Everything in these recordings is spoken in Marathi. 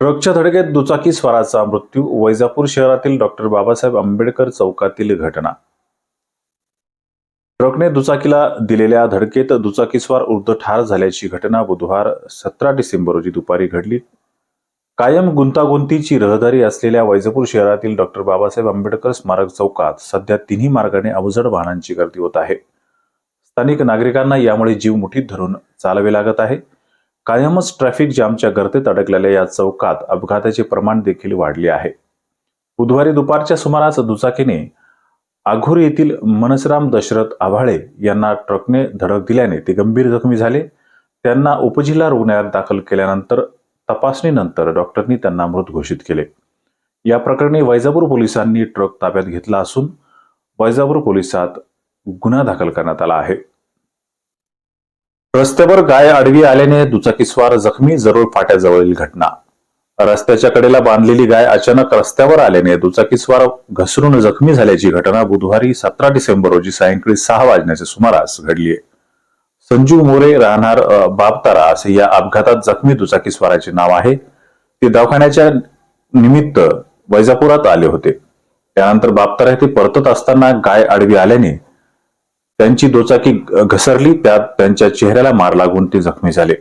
ट्रकच्या धडकेत दुचाकी स्वाराचा मृत्यू. वैजापूर शहरातील डॉक्टर बाबासाहेब आंबेडकर चौकातील घटना. ट्रकने दुचाकीला दिलेल्या धडकेत दुचाकीस्वार ठार झाल्याची घटना बुधवार 17 डिसेंबर रोजी दुपारी घडली. कायम गुंतागुंतीची रहदारी असलेल्या वैजापूर शहरातील डॉक्टर बाबासाहेब आंबेडकर स्मारक चौकात सध्या तिन्ही मार्गाने अवजड वाहनांची गर्दी होत आहे. स्थानिक नागरिकांना यामुळे जीव मुठीत धरून चालावे लागत आहे. कायमच ट्रॅफिक जामच्या गर्दीत अडकलेल्या या चौकात अपघाताचे प्रमाण देखील वाढले आहे. बुधवारी दुपारच्या सुमारास दुचाकीने आघूर येथील मनसराम दशरथ आभाळे यांना ट्रकने धडक दिल्याने ते गंभीर जखमी झाले. त्यांना उपजिल्हा रुग्णालयात दाखल केल्यानंतर तपासणीनंतर डॉक्टरनी त्यांना मृत घोषित केले. या प्रकरणी वैजापूर पोलिसांनी ट्रक ताब्यात घेतला असून वैजापूर पोलिसात गुन्हा दाखल करण्यात आला आहे. रस्त्यावर गाय आडवी आल्याने दुचाकीस्वार जखमी. जरूर फाट्याजवळील घटना. रस्त्याच्या कडेला बांधलेली गाय अचानक रस्त्यावर आल्याने दुचाकीस्वार घसरून जखमी झाल्याची घटना बुधवारी 17 डिसेंबर रोजी सायंकाळी 6 वाजण्याच्या सुमारास घडली आहे. संजू मोरे राहणार बाबतारा असे या अपघातात जखमी दुचाकीस्वाराचे नाव आहे. ते दवाखान्याच्या निमित्त वैजापुरात आले होते. त्यानंतर बाबतारा येथे परतत असताना गाय आडवी आल्याने त्यांची दुचाकी घसरली. त्यात त्यांच्या चेहऱ्याला मार लागून ते जखमी झाले.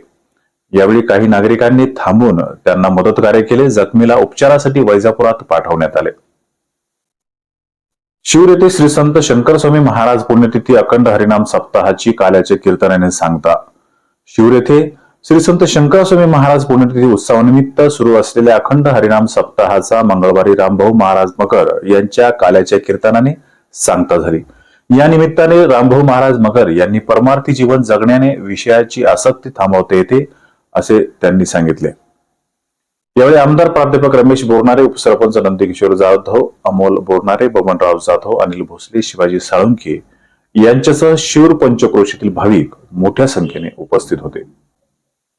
यावेळी काही नागरिकांनी थांबून त्यांना मदतकार्य केले. जखमीला उपचारासाठी वैजापुरात पाठवण्यात आले. शिऊर येथे श्री संत शंकरस्वामी महाराज पुण्यतिथी अखंड हरिनाम सप्ताहाची काल्याच्या कीर्तनाने सांगता. शिऊर येथे श्री संत शंकरस्वामी महाराज पुण्यतिथी उत्सवानिमित्त सुरू असलेल्या अखंड हरिनाम सप्ताहाचा मंगळवारी रामभाऊ महाराज मगर यांच्या काल्याच्या कीर्तनाने सांगता झाली. या निमित्ताने रामभाऊ महाराज मगर यांनी परमार्थी जीवन जगण्याने विषयाची आसक्ती थांबवता येते असे त्यांनी सांगितले. यावेळी आमदार प्राध्यापक रमेश बोरनारे, उपसरपंच नंदकिशोर जाधव, अमोल बोरनारे, बबनराव जाधव, अनिल भोसले, शिवाजी साळुंखे यांच्यासह शिऊर पंचक्रोशीतील भाविक मोठ्या संख्येने उपस्थित होते.